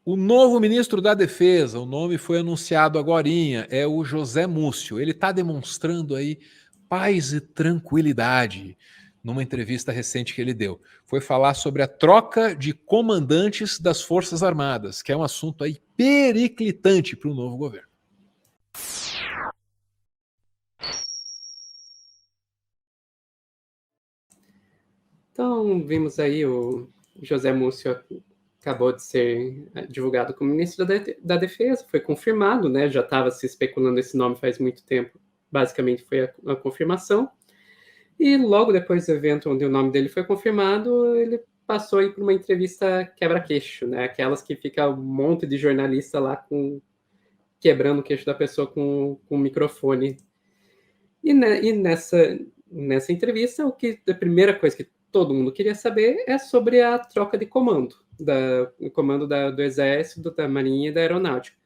O novo ministro da Defesa, o nome foi anunciado agorinha, é o José Múcio. Ele está demonstrando aí paz e tranquilidade numa entrevista recente que ele deu. Foi falar sobre a troca de comandantes das Forças Armadas, que é um assunto aí periclitante para o novo governo. Então, vimos aí o José Múcio acabou de ser divulgado como ministro da Defesa, foi confirmado, né? Já estava se especulando esse nome faz muito tempo. Basicamente foi a confirmação. E logo depois do evento onde o nome dele foi confirmado, ele passou aí por uma entrevista quebra-queixo, né? Aquelas que fica um monte de jornalista lá quebrando o queixo da pessoa com o microfone. E nessa entrevista, a primeira coisa que todo mundo queria saber é sobre a troca de comando, o comando do Exército, da Marinha e da Aeronáutica.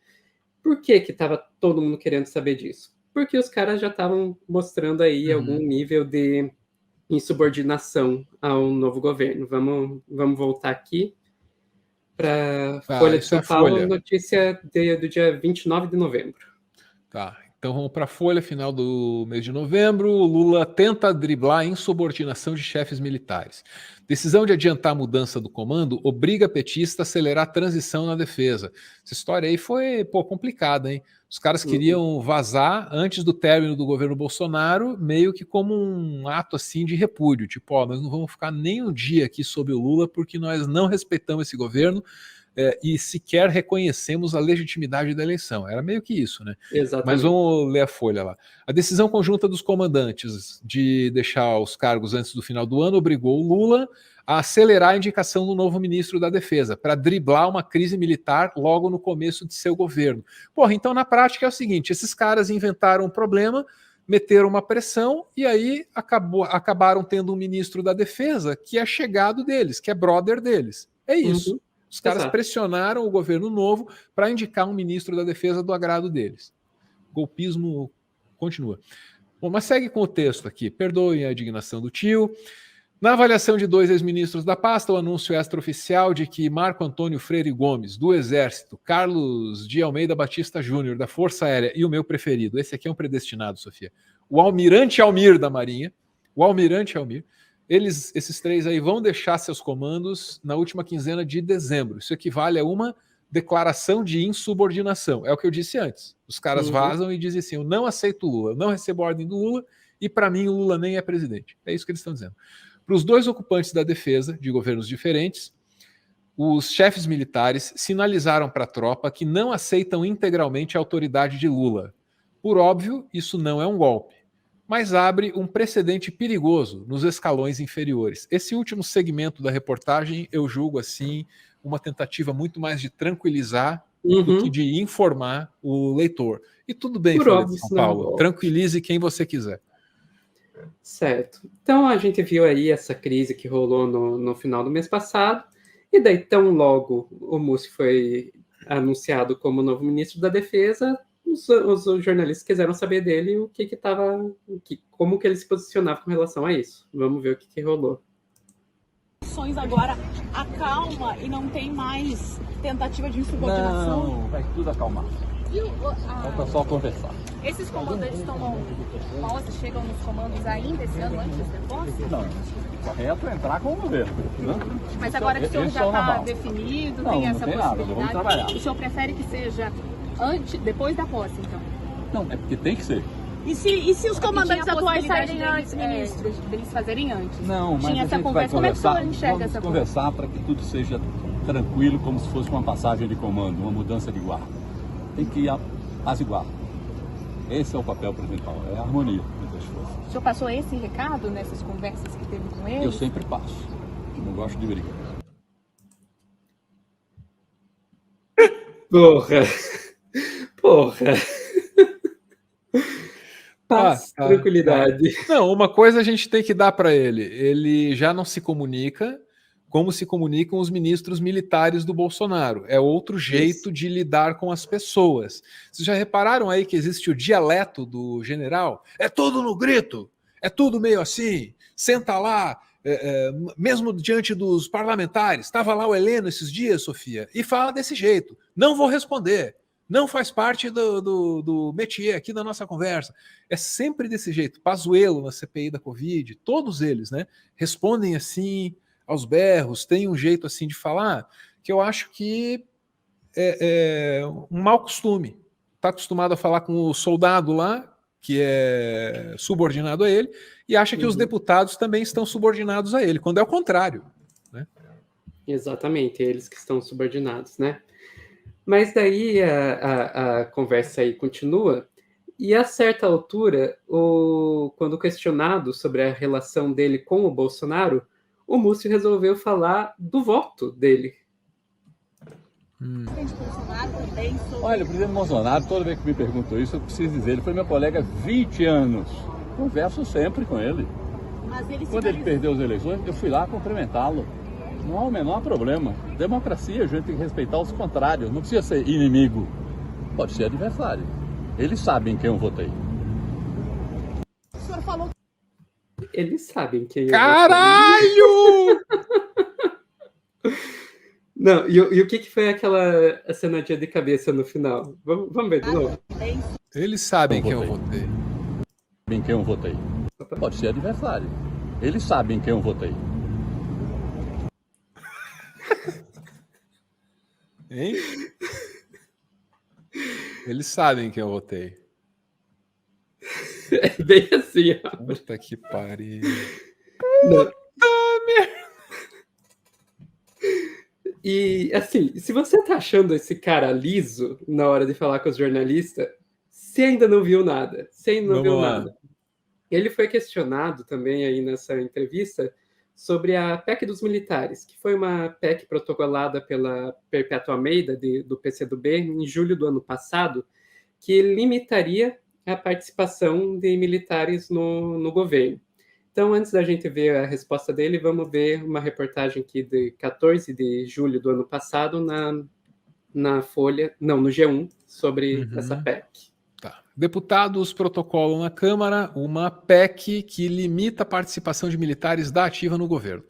Por que estava todo mundo querendo saber disso? Porque os caras já estavam mostrando aí algum nível de insubordinação ao novo governo. Vamos voltar aqui para Folha de São Paulo, notícia do dia 29 de novembro. Tá, então vamos para a Folha, final do mês de novembro. O Lula tenta driblar a insubordinação de chefes militares. Decisão de adiantar a mudança do comando obriga petista a acelerar a transição na defesa. Essa história aí foi complicada, hein? Os caras queriam vazar antes do término do governo Bolsonaro, meio que como um ato assim de repúdio. Tipo, nós não vamos ficar nem um dia aqui sob o Lula porque nós não respeitamos esse governo. E sequer reconhecemos a legitimidade da eleição. Era meio que isso, né? Exatamente. Mas vamos ler a folha lá. A decisão conjunta dos comandantes de deixar os cargos antes do final do ano obrigou o Lula a acelerar a indicação do novo ministro da Defesa, para driblar uma crise militar logo no começo de seu governo. Porra, então na prática é o seguinte, esses caras inventaram um problema, meteram uma pressão e aí acabaram tendo um ministro da Defesa que é chegado deles, que é brother deles. É isso. Os caras pressionaram o governo novo para indicar um ministro da Defesa do agrado deles. Golpismo continua. Bom, mas segue com o texto aqui. Perdoem a indignação do tio. Na avaliação de 2 ex-ministros da pasta, o anúncio extraoficial de que Marco Antônio Freire Gomes, do Exército, Carlos de Almeida Batista Júnior, da Força Aérea, e o meu preferido, esse aqui é um predestinado, Sofia, o Almirante Almir da Marinha, esses 3 aí vão deixar seus comandos na última quinzena de dezembro. Isso equivale a uma declaração de insubordinação. É o que eu disse antes. Os caras vazam e dizem assim, eu não aceito o Lula, eu não recebo a ordem do Lula e para mim o Lula nem é presidente. É isso que eles estão dizendo. Para os 2 ocupantes da defesa, de governos diferentes, os chefes militares sinalizaram para a tropa que não aceitam integralmente a autoridade de Lula. Por óbvio, isso não é um golpe, mas abre um precedente perigoso nos escalões inferiores. Esse último segmento da reportagem eu julgo assim uma tentativa muito mais de tranquilizar do que de informar o leitor. E tudo bem, Folha de São Paulo, tranquilize quem você quiser. Certo. Então a gente viu aí essa crise que rolou no final do mês passado, e daí tão logo o Múcio foi anunciado como novo ministro da Defesa, os jornalistas quiseram saber dele como que ele se posicionava com relação a isso. Vamos ver o que rolou. Agora acalma e não tem mais tentativa de insubordinação? Não, vai tudo acalmar. Falta só conversar. Esses comandantes tomam posse, chegam nos comandos ainda esse ano, antes da posse? Não, correto é entrar com o governo. Né? Mas agora que o senhor já está definido, não, tem essa não tem possibilidade, nada, vamos trabalhar. O senhor prefere que seja depois da posse, então? Não, é porque tem que ser. E se os comandantes atuais saírem antes, ministros, deles fazerem antes? Não, mas tinha essa a gente conversa. vai conversar, como é que o senhor enxerga essa conversar para que tudo seja tranquilo, como se fosse uma passagem de comando, uma mudança de guarda. Tem que apaziguar. Esse é o papel principal, é a harmonia entre as forças. O senhor passou esse recado nessas conversas que teve com eles? Eu sempre passo. Não gosto de briga. Porra. Paz, tranquilidade. Não, uma coisa a gente tem que dar para ele. Ele já não se comunica como se comunicam os ministros militares do Bolsonaro. É outro jeito de lidar com as pessoas. Vocês já repararam aí que existe o dialeto do general? É tudo no grito, é tudo meio assim, senta lá, mesmo diante dos parlamentares. Estava lá o Heleno esses dias, Sofia, e fala desse jeito. Não vou responder. Não faz parte do métier aqui da nossa conversa. É sempre desse jeito. Pazuello na CPI da Covid, todos eles, né, respondem assim, aos berros, tem um jeito assim de falar, que eu acho que é um mau costume. Está acostumado a falar com o soldado lá, que é subordinado a ele, e acha que os deputados também estão subordinados a ele, quando é o contrário. Né? Exatamente, eles que estão subordinados, né? Mas daí a conversa aí continua, e a certa altura, quando questionado sobre a relação dele com o Bolsonaro, o Múcio resolveu falar do voto dele. Olha, o presidente Bolsonaro, toda vez que me perguntou isso, eu preciso dizer, ele foi meu colega há 20 anos. Converso sempre com ele. Quando ele perdeu as eleições, eu fui lá cumprimentá-lo. Não há o menor problema. Democracia, a gente tem que respeitar os contrários. Não precisa ser inimigo. Pode ser adversário. Eles sabem quem eu votei. O senhor falou. Eles sabem quem Caralho! Não, e o que foi aquela acenadinha de cabeça no final? Vamos ver de novo? Eles sabem quem eu votei. Sabem quem eu votei. Pode ser adversário. Eles sabem quem eu votei. Hein? Eles sabem quem eu votei. É bem assim, ó. Puta que pariu. Não. E, assim, se você tá achando esse cara liso na hora de falar com os jornalistas, você ainda não viu nada. Você ainda não viu nada. Ele foi questionado também aí nessa entrevista sobre a PEC dos militares, que foi uma PEC protocolada pela Perpétua Almeida, do PCdoB, em julho do ano passado, que limitaria a participação de militares no governo. Então, antes da gente ver a resposta dele, vamos ver uma reportagem aqui de 14 de julho do ano passado na Folha, não, no G1, sobre essa PEC. Tá. Deputados protocolam na Câmara uma PEC que limita a participação de militares da ativa no governo.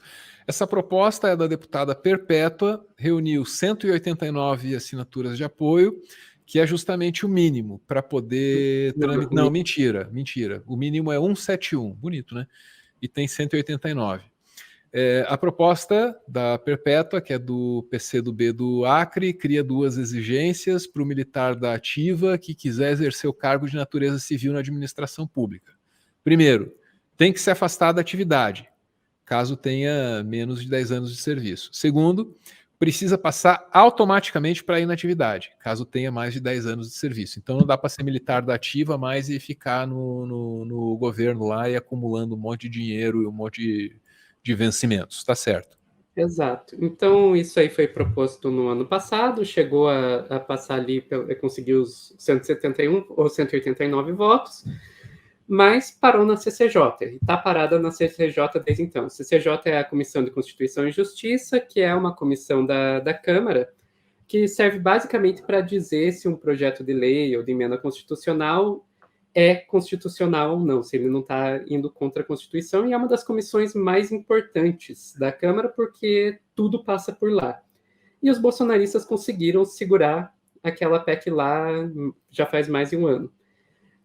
Essa proposta é da deputada Perpétua, reuniu 189 assinaturas de apoio, que é justamente o mínimo para poder tramitar. Não, mentira. O mínimo é 171. Bonito, né? E tem 189. A proposta da Perpétua, que é do PCdoB do Acre, cria duas exigências para o militar da ativa que quiser exercer o cargo de natureza civil na administração pública. Primeiro, tem que se afastar da atividade, caso tenha menos de 10 anos de serviço. Segundo, precisa passar automaticamente para a inatividade, caso tenha mais de 10 anos de serviço. Então não dá para ser militar da ativa mais e ficar no governo lá e acumulando um monte de dinheiro e um monte de vencimentos, tá certo? Exato. Então isso aí foi proposto no ano passado, chegou a passar ali, conseguiu os 171 ou 189 votos, mas parou na CCJ, e está parada na CCJ desde então. A CCJ é a Comissão de Constituição e Justiça, que é uma comissão da Câmara, que serve basicamente para dizer se um projeto de lei ou de emenda constitucional é constitucional ou não, se ele não está indo contra a Constituição, e é uma das comissões mais importantes da Câmara, porque tudo passa por lá. E os bolsonaristas conseguiram segurar aquela PEC lá já faz mais de um ano.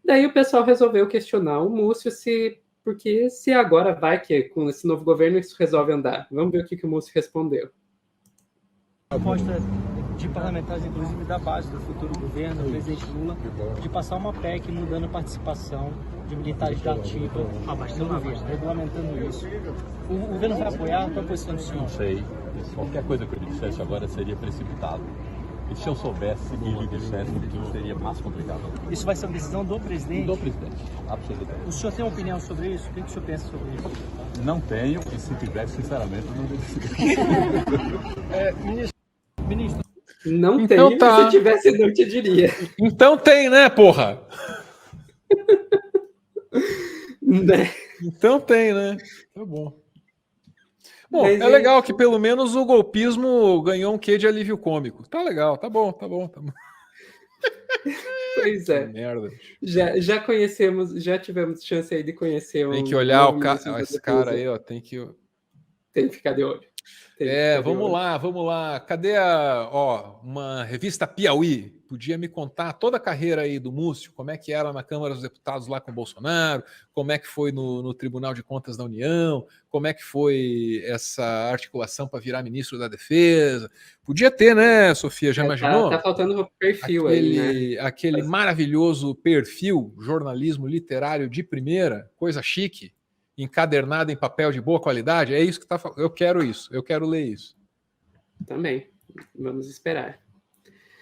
Daí o pessoal resolveu questionar o Múcio porque se agora vai que com esse novo governo isso resolve andar. Vamos ver o que o Múcio respondeu. Proposta de parlamentares, inclusive da base do futuro governo, do presidente Lula, de passar uma PEC mudando a participação de militares da ativa no governo, regulamentando isso. O governo vai apoiar? Qual a posição do senhor? Não sei. Qualquer coisa que ele dissesse agora seria precipitado. E se eu soubesse e ele dissesse, seria mais complicado. Isso vai ser uma decisão do presidente? Do presidente, absolutamente. O senhor tem uma opinião sobre isso? O que o senhor pensa sobre isso? Não tenho, e se tivesse, sinceramente, não decidiria. Ministro. Não então tem, tá. Se tivesse, não te diria. Então tem, né, porra? Né? Então tem, né? Tá bom. Bom, Mas é legal que pelo menos o golpismo ganhou um quê de alívio cômico. Tá legal, tá bom. Pois é. Que merda. Já conhecemos, já tivemos chance aí de conhecer Tem que olhar novo ministro da esse Defesa. cara aí, ó. Tem que Tem que ficar de olho. Vamos lá. Cadê uma revista Piauí? Podia me contar toda a carreira aí do Múcio, como é que era na Câmara dos Deputados lá com o Bolsonaro, como é que foi no Tribunal de Contas da União, como é que foi essa articulação para virar ministro da Defesa. Podia ter, né, Sofia? Já imaginou? Tá faltando perfil aí, né? Aquele maravilhoso perfil, jornalismo literário de primeira, coisa chique, encadernado em papel de boa qualidade. É isso que tá falando. Eu quero isso, eu quero ler isso. Também. Vamos esperar.